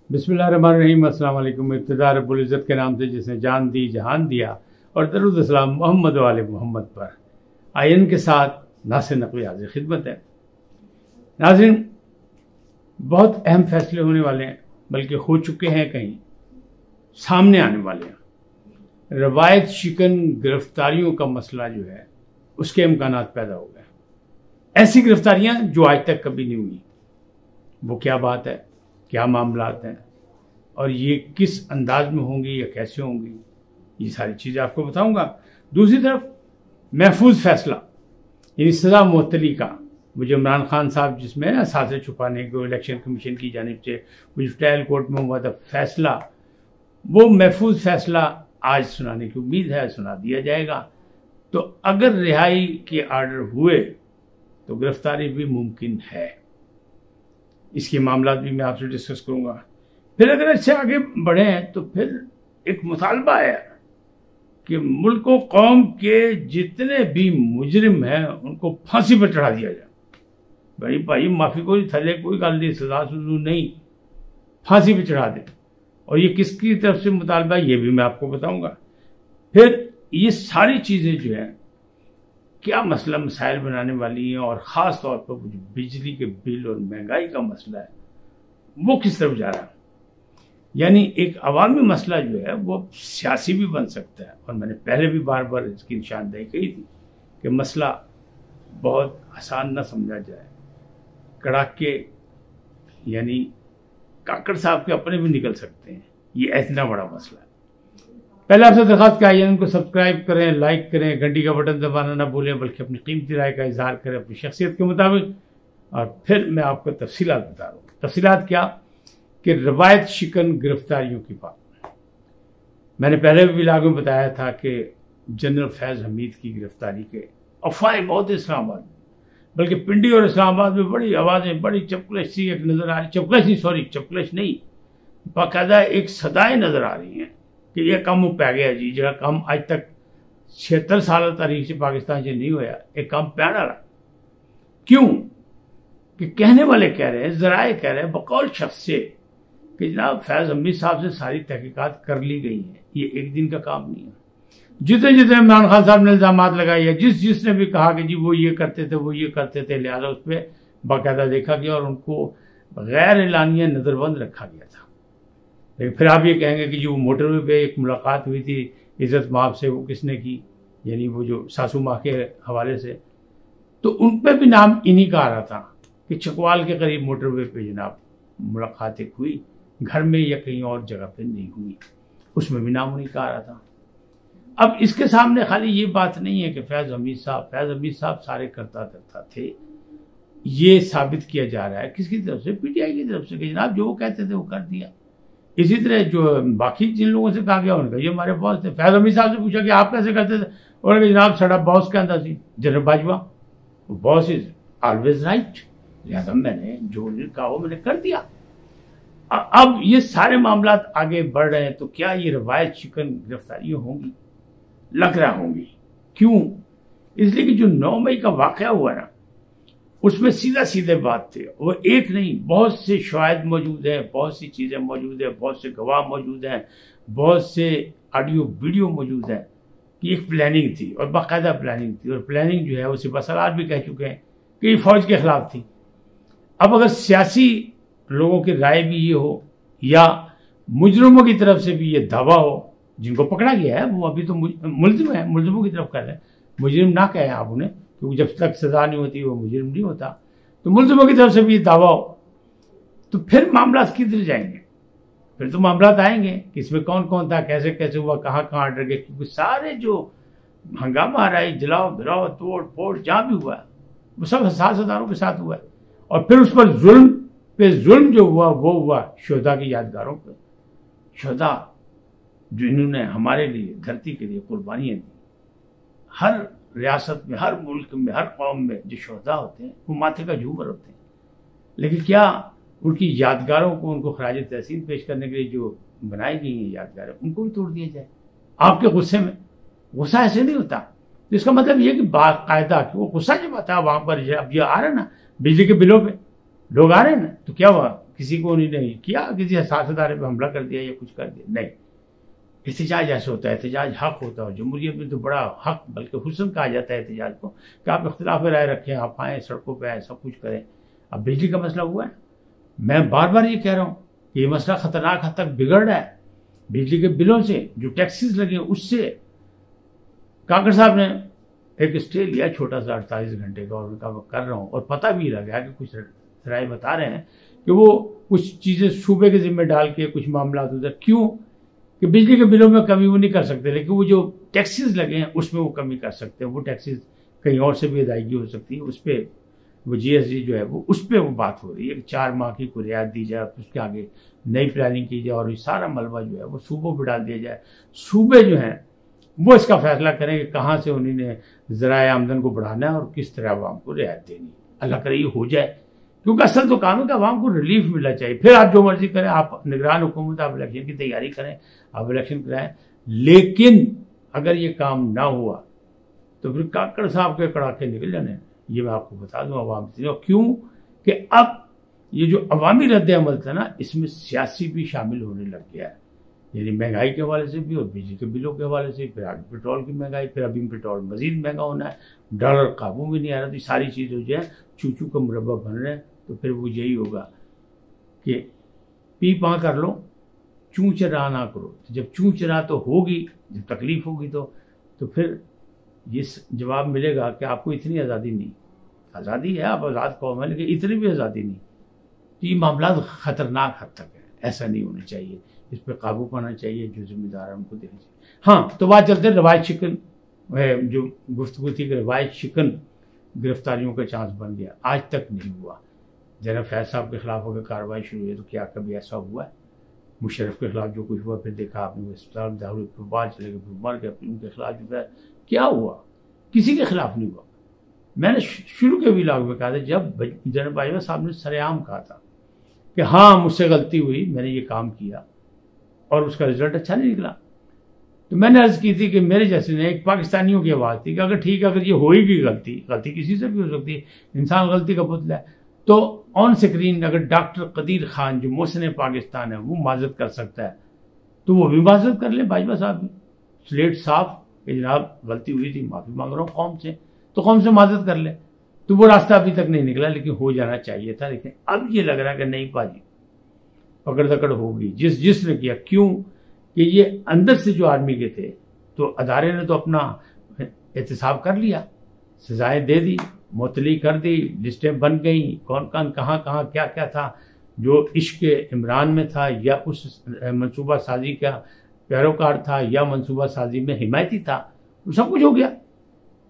बिस्मिल्लाहिर्रहमानिर्रहीम। अस्सलाम वालेकुम। इब्तिदा रब्बुल इज़्ज़त के नाम से जिसने जान दी जहान दिया, और दरूद सलाम मोहम्मद वाले मोहम्मद पर। आयन के साथ नासिर नकवी हाज़िर खिदमत है। नाज़रीन, बहुत अहम फैसले होने वाले हैं, बल्कि हो चुके हैं, कहीं सामने आने वाले हैं। रवायत शिकन गिरफ्तारियों का मसला जो है उसके इम्कानात पैदा हो गए। ऐसी गिरफ्तारियां जो आज तक कभी नहीं हुई। वो क्या बात है, क्या मामलात हैं, और ये किस अंदाज में होंगी या कैसे होंगी, ये सारी चीज़ें आपको बताऊंगा। दूसरी तरफ महफूज फैसला यानी सज़ा मुअत्तली का, वो जो इमरान खान साहब जिसमें ना साज़ेश छुपाने को इलेक्शन कमीशन की जानिब से वो ट्रायल कोर्ट में हुआ था फैसला, वो महफूज फैसला आज सुनाने की उम्मीद है, सुना दिया जाएगा। तो अगर रिहाई के आर्डर हुए तो गिरफ्तारी भी मुमकिन है। इसके मामला भी मैं आपसे डिस्कस करूंगा। फिर अगर अच्छे आगे बढ़े हैं तो फिर एक मुतालबा है कि मुल्क व कौम के जितने भी मुजरिम हैं उनको फांसी पर चढ़ा दिया जाए। भाई माफी कोई थले कोई गल नहीं, सजा सुजू नहीं, फांसी पर चढ़ा दे। और ये किसकी तरफ से मुतालबा है ये भी मैं आपको बताऊंगा। फिर ये सारी चीजें जो है क्या मसला मसाइल बनाने वाली हैं, और ख़ास तौर पर जो बिजली के बिल और महंगाई का मसला है वो किस तरफ जा रहा है। यानी एक अवामी मसला जो है वो सियासी भी बन सकता है, और मैंने पहले भी बार बार इसकी निशानदेही कही थी कि मसला बहुत आसान न समझा जाए। कड़ाके यानी काकड़ साहब के अपने भी निकल सकते हैं, ये इतना बड़ा मसला है। पहले आपसे दरखास्त का आइए इनको सब्सक्राइब करें, लाइक करें, घंटी का बटन दबाना ना भूलें, बल्कि अपनी कीमती राय का इजहार करें अपनी शख्सियत के मुताबिक। और फिर मैं आपको तफसीलात बता रहा हूँ। तफसीलात क्या कि रवायत शिकन गिरफ्तारियों की बात मैंने पहले भी व्लॉग में बताया था कि जनरल फैज हमीद की गिरफ्तारी के अफवाहें बहुत इस्लामाबाद, बल्कि पिंडी और इस्लामाबाद में बड़ी आवाज़ें, बड़ी चपकलश सी एक नजर आ रही, चपकलश नहीं, बाकायदा एक सदाएं नजर आ रही हैं कि यह कम पै गया जी, जो कम आज तक 76 साल तारीख से पाकिस्तान से नहीं होया, एक कम पैना रहा। क्यों कि कहने वाले कह रहे हैं, जराए कह रहे हैं बकौल शख्स से कि जनाब फैज हमीद साहब से सारी तहकीकात कर ली गई है, ये एक दिन का काम नहीं है। जितने जितने इमरान खान साहब ने इल्जामात लगाए है, जिसने भी कहा कि जी वो ये करते थे वो ये करते थे, लिहाजा उस पर बाकायदा देखा गया और उनको गैर एलानिया नजरबंद रखा गया था। लेकिन फिर आप ये कहेंगे कि जो मोटरवे पे एक मुलाकात हुई थी इज्जत माब से, वो किसने की, यानी वो जो सासू माँ के हवाले से, तो उन पर भी नाम इन्हीं का आ रहा था कि चकवाल के करीब मोटरवे पे जनाब मुलाकात एक हुई, घर में या कहीं और जगह पे नहीं हुई, उसमें भी नाम उन्हीं का आ रहा था। अब इसके सामने खाली ये बात नहीं है कि फैज हमीद साहब सारे करता धरता थे, ये साबित किया जा रहा है किसकी तरफ से, पीटीआई की तरफ से, कि जनाब जो वो कहते थे वो कर दिया। इसी तरह जो बाकी जिन लोगों से कहा गया उनका ये हमारे बॉस थे। फैज हमीद साहब से पूछा कि आप कैसे करते थे, उन्होंने जनाब साड़ा बॉस कहता थी general Bajwa, boss is always right, लिहाजा मैंने जो कहा वो मैंने कर दिया। अब ये सारे मामला आगे बढ़ रहे हैं, तो क्या ये रवायत शिकन गिरफ्तारियां होंगी? लग रहा होंगी। क्यों? इसलिए कि जो 9 मई का वाकया हुआ ना, उसमें सीधे बात थे, वो एक नहीं बहुत से शवाहिद मौजूद हैं, बहुत सी चीजें मौजूद है, बहुत से गवाह मौजूद हैं, बहुत से ऑडियो वीडियो मौजूद हैं कि एक प्लानिंग थी, और बाकायदा प्लानिंग थी। और प्लानिंग जो है वो सिपहसालार भी कह चुके हैं कि ये फौज के खिलाफ थी। अब अगर सियासी लोगों की राय भी ये हो या मुजरिमों की तरफ से भी ये दावा हो, जिनको पकड़ा गया है वो अभी तो मुलजिम है, मुलजिमों की तरफ कर रहे हैं, मुजरिम ना कहें आप उन्हें, क्योंकि जब तक सजा नहीं होती वो मुजरिम नहीं होता। तो मुलजिमों की तरफ से भी दावा हो तो फिर मामला किधर जाएंगे? फिर तो मामला आएंगे कि इसमें कौन कौन था, कैसे कैसे हुआ, कहाँ ऑर्डर गए, क्योंकि सारे जो हंगामा आ रहा है, जलाओ गिराओ तोड़ फोड़ जहां भी हुआ वो सब हसादारों के साथ हुआ है। और फिर उस पर जुल्म पे जुल्म जो हुआ वो हुआ शोधा की यादगारों पे। शोधा जो इन्होंने हमारे लिए, धरती के लिए कुर्बानियां दी। हर रियासत में, हर मुल्क में, हर कौम में जो शोधा होते हैं वो माथे का झूमर होते हैं, लेकिन क्या उनकी यादगारों को, उनको खराज तहसीन पेश करने के लिए जो बनाई गई हैं यादगारें, उनको भी तोड़ दिया जाए आपके गुस्से में? गुस्सा ऐसे नहीं होता। तो इसका मतलब ये कि बाकायदा वो गुस्सा जब आता है वहां पर, अब ये आ रहा है ना बिजली के बिलों पे लोग आ रहे हैं ना, तो क्या हुआ, किसी को नहीं किया, किसी हसास इदारे पर हमला कर दिया या कुछ कर दिया, नहीं। एहतजाज ऐसे होता है, एहतजाज हक होता है। जमहूरियत में तो बड़ा हक बल्कि हुस्न कहा जाता है एहतजाज को, कि आप इख्तिलाफ राय रखें, आप आएँ सड़कों पर आए, सब कुछ करें। अब बिजली का मसला हुआ है, मैं बार बार ये कह रहा हूँ कि ये मसला खतरनाक हद तक बिगड़ रहा है। बिजली के बिलों से जो टैक्सेस लगे उससे काकड़ साहब ने एक स्टे लिया छोटा सा 48 घंटे का, और उनका कर रहा हूँ, और पता भी लगा कि कुछ राय बता रहे हैं कि वो कुछ चीज़ें सूबे के जिम्मे डाल के कुछ मामला उधर, क्यों कि बिजली के बिलों में कमी वो नहीं कर सकते, लेकिन वो जो टैक्सेस लगे हैं उसमें वो कमी कर सकते हैं। वो टैक्सेस कहीं और से भी अदायगी हो सकती है, उस पर वो GST जो है वो उस पर वो बात हो रही है कि 4 माह की कोई रियायत दी जाए, उसके आगे नई प्लानिंग की जाए, और ये सारा मलबा जो है वो सूबों पर डाल दिया जाए। सूबे जो हैं वो इसका फैसला करें कि कहाँ से उन्होंने ज़राए आमदन को बढ़ाना है और किस तरह आवाम को रियायत देनी है। अल्लाह करे ये हो जाए, क्योंकि असल तो काम है कि आवाम को रिलीफ मिलना चाहिए। फिर आप जो मर्जी करें, आप निगरान हुकूमत, आप इलेक्शन की तैयारी करें, आप इलेक्शन कराएं, लेकिन अगर ये काम ना हुआ तो फिर काकड़ साहब के कड़ाके निकल जाने। ये मैं आपको बता दूं आवाम से, और क्यों कि अब ये जो अवामी रद्द अमल था ना, इसमें सियासी भी शामिल होने लग गया है, यानी महंगाई के हवाले से भी और बिजली के बिलों के हवाले से, फिर आगे पेट्रोल की महंगाई, फिर अभी पेट्रोल मजीद महंगा होना है, डॉलर काबू में नहीं आ रहा, तो सारी चीज़ें जो है चूचू का मुरब्बा बन रहे हैं। तो फिर वो यही होगा कि पी पा कर लो, चूँ चरा ना करो। जब चूँ चरा तो होगी, जब तकलीफ होगी तो फिर ये जवाब मिलेगा कि आपको इतनी आज़ादी नहीं। आज़ादी है, आप आज़ाद कौम है, लेकिन इतनी भी आज़ादी नहीं। तो ये मामला खतरनाक हद तक है, ऐसा नहीं होना चाहिए, इस पर काबू पाना चाहिए, जो जिम्मेदार है उनको देना चाहिए। हाँ, तो बात चलते रवायत शिकन, जो गुफ्तगू थी कि रवायत शिकन गिरफ्तारियों का चांस बन गया, आज तक नहीं हुआ। जनाब फैज साहब के खिलाफ अगर कार्रवाई शुरू हुई तो क्या कभी ऐसा हुआ है? मुशर्रफ के खिलाफ जो कुछ हुआ, फिर देखा आपने अस्पताल में दाखिल, फिर बाहर चले गए, फिर मर गए, फिर उनके खिलाफ जो है क्या हुआ? किसी के खिलाफ नहीं हुआ। मैंने शुरू के व्लॉग में कहा था, जब जनाब बाजवा साहब ने सरेआम कहा था कि हाँ मुझसे गलती हुई, मैंने ये काम किया और उसका रिजल्ट अच्छा नहीं निकला, तो मैंने अर्ज की थी कि मेरे जैसे ने एक पाकिस्तानियों की आवाज़ थी कि अगर ठीक है, अगर ये होएगी गलती किसी से भी हो सकती है, इंसान गलती का पुतला है, तो ऑन स्क्रीन अगर डॉक्टर कदीर खान जो मोहसिन पाकिस्तान है वो माजरत कर सकता है, तो वो भी माजरत कर ले। बाजवा साहब भी स्लेट साफ कि जनाब गलती हुई थी, माफ़ी मांग रहा हूँ कौम से, तो कौम से माजरत कर ले। तो वो रास्ता अभी तक नहीं निकला, लेकिन हो जाना चाहिए था। लेकिन अब ये लग रहा है कि नहीं पाजी, पकड़ दकड़ होगी जिसने किया। क्यों कि ये अंदर से जो आर्मी के थे, तो अदारे ने तो अपना एहतसाब कर लिया, सजाएं दे दी, मुअत्तली कर दी, लिस्टें बन गई, कौन कौन कहाँ कहाँ क्या क्या था, जो इश्क इमरान में था या उस मनसूबा साजी का पैरोकार था या मनसूबा साजी में हिमायती था, वो सब कुछ हो गया।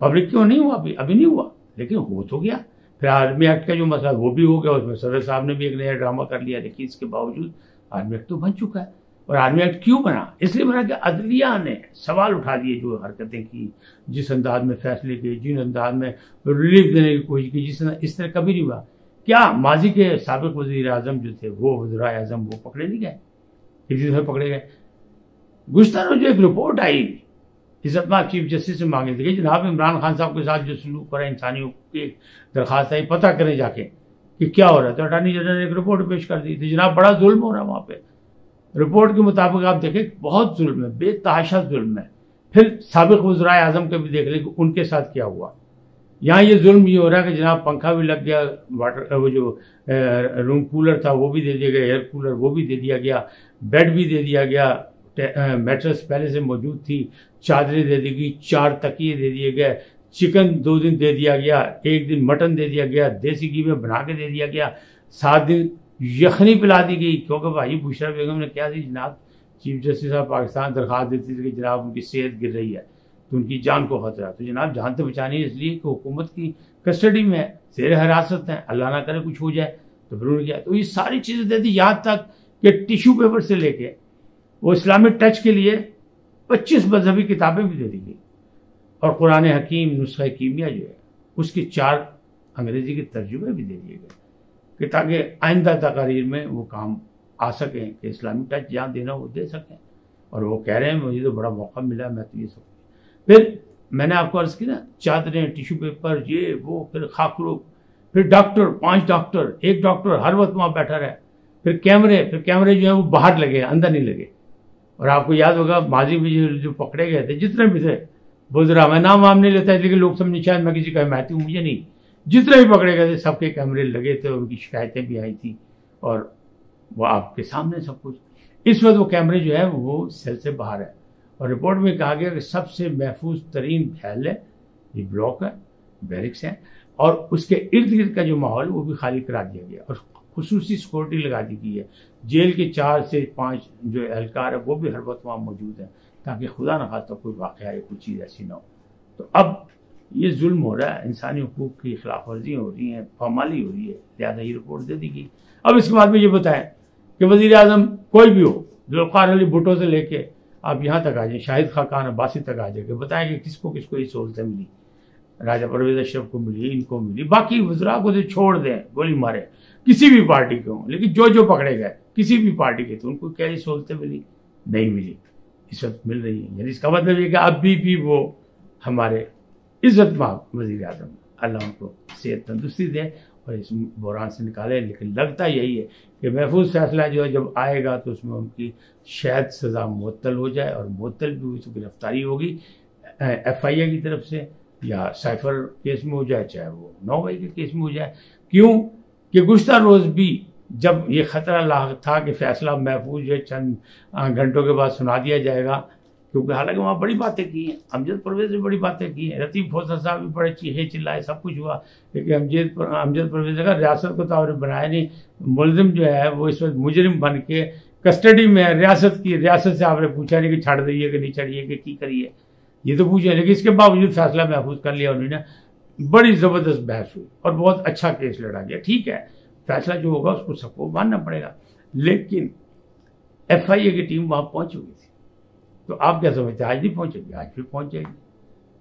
पब्लिक क्यों नहीं हुआ? अभी नहीं हुआ, लेकिन हो तो गया। फिर आर्मी एक्ट का जो मसला वो भी हो गया, उसमें सदर साहब ने भी एक नया ड्रामा कर लिया, लेकिन इसके बावजूद आर्मी एक्ट तो बन चुका है। और आर्मी एक्ट क्यों बना? इसलिए बना कि अदलिया ने सवाल उठा दिए, जो हरकतें की, जिस अंदाज में फैसले किए, जिन अंदाज में रिलीफ देने की कोशिश की, इस तरह कभी नहीं हुआ। क्या माजी के साबिक वज़ीर आज़म जो थे, वो वज़ीर आज़म वो पकड़े नहीं गए? किसी से पकड़े गए? गुज़श्ता जो एक रिपोर्ट आई, इज़्ज़तमाब चीफ जस्टिस से मांगे थे कि जनाब इमरान खान साहब के साथ जो सलूक हो रहा है, इंसानियों की दरख्वास्त आई, पता करें जाके कि क्या हो रहा है। तो अटॉर्नी जनरल ने एक रिपोर्ट पेश कर दी थी, जनाब बड़ा जुल्म हो रहा है वहाँ पे। रिपोर्ट के मुताबिक आप देखें बहुत जुल्म है, बेतहाशा जुल्म है। फिर साबिक वज़ीर आज़म के भी देख लें कि उनके साथ क्या हुआ। यहाँ ये जुल्म ये हो रहा है कि जनाब पंखा भी लग गया, वाटर वो जो रूम कूलर था वो भी दे दिया गया, एयर कूलर वो भी दे दिया गया, बेड भी दे दिया गया, मैट्रेस पहले से मौजूद थी, चादरें दे दी गई, 4 तकिए दे दिए गए, चिकन 2 दिन दे दिया गया, 1 दिन मटन दे दिया गया, देसी घी में बना के दे दिया गया, 7 दिन यखनी पिला दी गई। क्योंकि भाई बुशरा बेगम ने क्या थी, जनाब चीफ जस्टिस ऑफ पाकिस्तान दरख्वास्त देती थी कि जनाब उनकी सेहत गिर रही है, तो उनकी जान को खतरा, तो जनाब जान तो बचानी है, इसलिए कि हुकूमत की कस्टडी में है, ज़ेर हिरासत है, अल्लाह ना करे कुछ हो जाए। तो फिर उन्होंने किया, तो ये सारी चीज़ें दे दी, यहाँ तक कि टिश्यू पेपर से लेके वो इस्लामिक टच के लिए 25 मजहबी किताबें भी दे दी गई, और कुरान हकीम नुस्खा कीमिया जो है उसके 4 अंग्रेजी के तर्जुमे भी दे दिए गए, कि ताकि आइंदा तकारीर में वो काम आ सकें कि इस्लामिक टच जहाँ देना वो दे सकें। और वो कह रहे हैं मुझे तो बड़ा मौका मिला, मैं तो ये सब। फिर मैंने आपको अर्ज की ना, चादरें, टिश्यू पेपर, ये वो, फिर खाकरू, फिर डॉक्टर, 5 डॉक्टर, एक डॉक्टर हर वक्त वहाँ बैठा रहे, फिर कैमरे जो है वो बाहर लगे, अंदर नहीं लगे। और आपको याद होगा माजी में जो पकड़े गए थे जितने भी थे, बुजरा, मैं नाम वाम नहीं लेता लेकिन लोग समझे शायद मैं किसी का हिमायती हूँ, मुझे नहीं, जितने भी पकड़े गए थे सबके कैमरे लगे थे, उनकी शिकायतें भी आई थी और वो आपके सामने सब कुछ। इस वक्त वो कैमरे जो है वो सेल से बाहर है और रिपोर्ट में कहा गया कि सबसे महफूज तरीन महल है, ये ब्लॉक है, बैरिक्स है, और उसके इर्द गिर्द का जो माहौल वो भी खाली करा दिया गया और खुसूसी सिक्योरिटी लगा दी गई है। जेल के 4 से 5 जो एहलकार है वो भी हर वक्त वहाँ मौजूद है ताकि खुदा न खास्ता कोई वाक़या या कोई चीज़ ऐसी ना हो। तो अब ये जुल्म हो रहा है, इंसानी हुकूक की खिलाफ वर्जी हो रही है, पामाली हो रही है, लिहाजा ये रिपोर्ट दे दी गई। अब इसके बाद में ये बताएं कि वज़ीर आज़म कोई भी हो, जुल्फ़िकार अली भुट्टो से लेके आप यहाँ तक आ जाए, शाहिद खाकान अब्बासी तक आ जाए, बताएं कि किसको किसको ये सहूलतें मिली, राजा परवेज़ अशरफ को मिली, इनको मिली, बाकी वज़रा को तो छोड़ दें, गोली मारे किसी भी पार्टी के हों, लेकिन जो पकड़े गए किसी भी पार्टी के थे उनको क्या सहूलतें मिली? नहीं मिली, इस वक्त मिल रही है। यानी इसका मतलब ये कि अभी भी वो हमारे इज्जतमाब वज़ीर आज़म, अल्लाह उनको सेहत तंदुरुस्ती दे और इस बहरान से निकाले। लेकिन लगता यही है कि महफूज फैसला जो है जब आएगा तो उसमें उनकी शायद सज़ा मुअत्तल हो जाए, और मुअत्तल भी हुई तो गिरफ्तारी होगी FIA की तरफ से, या साइफर केस में हो जाए, चाहे वो 9 मई के केस में हो जाए। क्यों कि गुज़श्ता रोज़ भी जब ये खतरा लाक था कि फैसला महफूज है चंद घंटों के बाद सुना दिया जाएगा, क्योंकि हालांकि वहाँ बड़ी बातें की हैं, अमजद परवेज़ ने बड़ी बातें की हैं, लतीफ़ खोसर साहब भी बड़े चीखे चिल्लाए, सब कुछ हुआ, लेकिन अमजद परवेज़ अगर रियासत को तो आपने बनाया नहीं, मुलजिम जो है वो इस वक्त मुजरिम बन के कस्टडी में है रियासत से आपने पूछा नहीं कि छाड़ दीजिए कि नहीं छड़िए कि करिए, ये तो पूछे, लेकिन इसके बावजूद फैसला महफूज कर लिया उन्होंने। बड़ी ज़बरदस्त बहस हुई और बहुत अच्छा केस लड़ा गया। ठीक है, फैसला जो होगा उसको सबको मानना पड़ेगा, लेकिन FIA की टीम वहाँ पहुँच चुकी थी। तो आप क्या समझते हैं आज नहीं पहुँचेगी? आज भी पहुँच जाएगी।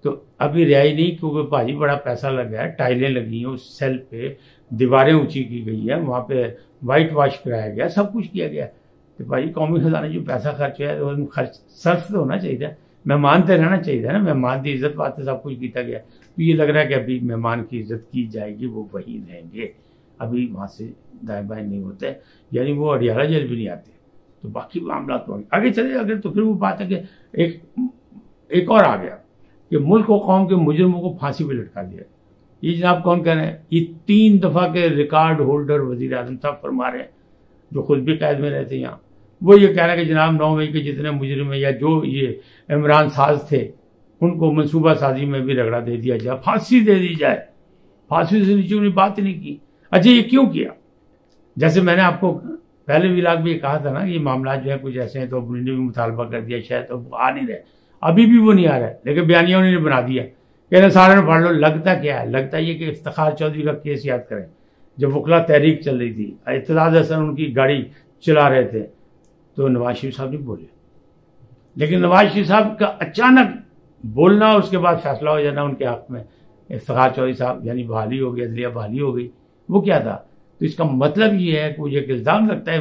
तो अभी रिहाई नहीं, क्योंकि भाजी बड़ा पैसा लग गया है, टाइलें लगी हैं उस सेल पे, दीवारें ऊंची की गई है, वहाँ पे वाइट वॉश कराया गया, सब कुछ किया गया। तो भाई कौमी खजाने जो पैसा खर्च है तो खर्च सर्फ तो होना चाहिए, मेहमान तो रहना चाहिए ना, मेहमान की इज्जत वास्ते सब कुछ किया गया। तो ये लग रहा है कि अभी मेहमान की इज्जत की जाएगी, वो वही रहेंगे, अभी वहाँ से दाएं बाएं नहीं होते, यानी वो अडियाला जेल भी नहीं आते। तो बाकी मामला तो आगे चले अगर, तो फिर वो बात है कि एक और आ गया कि मुल्क और कौम के मुजरिमों को फांसी पे लटका दिया। ये जनाब कौन कह रहे हैं? ये 3 दफ़ा के रिकॉर्ड होल्डर वज़ीर आज़म साहब फरमा रहे हैं, जो खुद भी कैद में रहते यहाँ। वो ये कह रहे हैं कि जनाब 9 मई के जितने मुजरिम हैं या जो ये इमरान साज थे उनको मनसूबा साजी में भी रगड़ा दे दिया जाए, फांसी दे दी जाए। फांसी से नीचे उन्हें बात नहीं की। अच्छा, ये क्यों किया? जैसे मैंने आपको पहले विलाग में कहा था ना, ये मामला जो है कुछ ऐसे हैं, तो उन्होंने भी मुतालबा कर दिया, शायद तो आ नहीं रहे, अभी भी वो नहीं आ रहा है, लेकिन बयानिया उन्होंने बना दिया, कहना सारे ने पढ़ लो। लगता क्या है? लगता ये कि इफ्तिखार चौधरी का केस याद करें, जब वकला तहरीक चल रही थी, इत्तेजाज हसन उनकी गाड़ी चला रहे थे, तो नवाज शरीफ साहब नहीं बोले, लेकिन नवाज शरीफ साहब का अचानक बोलना, उसके बाद फैसला हो जाना उनके हक में, इफ्तिखार चौधरी साहब यानी बहाली हो गई, अदलिया बहाली हो गई। वो क्या था? तो इसका मतलब ये है कि मुझे एक इल्ज़ाम लगता है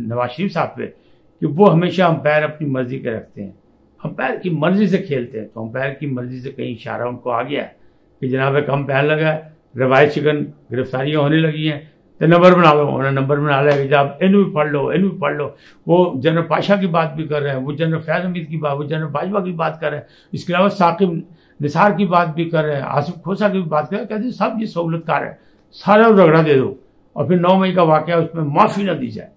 नवाज शरीफ साहब पे कि वो हमेशा अंपायर अपनी मर्जी के रखते हैं, अंपायर की मर्जी से खेलते हैं। तो अंपायर की मर्जी से कहीं इशारा उनको आ गया कि जनाब कम पैर लगा है, रवायत शिकन गिरफ्तारियाँ होने लगी हैं, तो नंबर बना लो। उन्होंने नंबर बना लिया कि जब इन्हू भी पढ़ लो, इन्हू भी पढ़ लो। वो जनरल पाशा की बात भी कर रहे हैं, वो जनरल फैज़ हमीद की बात, वो जनरल बाजवा की बात कर रहे हैं, इसके अलावा साकिब निसार की बात भी कर रहे हैं, आसिफ खोसा की भी बात कर रहे हैं। कहते हैं सब ये सहूलतकार है, सारा रगड़ा दे दो और फिर 9 मई का वाक़या उसमें माफ़ी न दी जाए।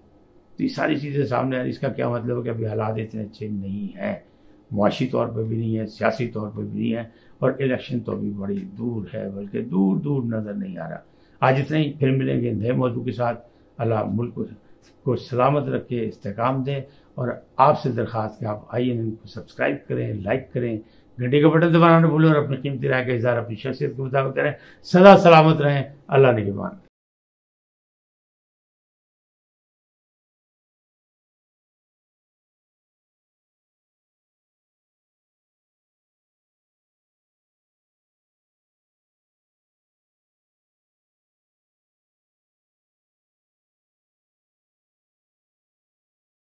तो ये सारी चीज़ें सामने आ रही। इसका क्या मतलब है कि अभी हालात इतने अच्छे नहीं हैं, मुआशी तौर पर भी नहीं है, सियासी तौर पर भी नहीं है, और इलेक्शन तो अभी बड़ी दूर है, बल्कि दूर दूर नज़र नहीं आ रहा। आज इतना ही, फिर मिलेंगे नए मौजू के साथ। अल्लाह मुल्क को सलामत रखे, इस्तेकाम दे, और आपसे दरख्वास्त कि आप INN को सब्सक्राइब करें, लाइक करें, घंटे का बटन दबाना न भूलें, और अपनी कीमती राय का इज़हार अपनी शख्सियत के मुताबिक करें। सदा सलामत रहें। अल्लाह निगहबान।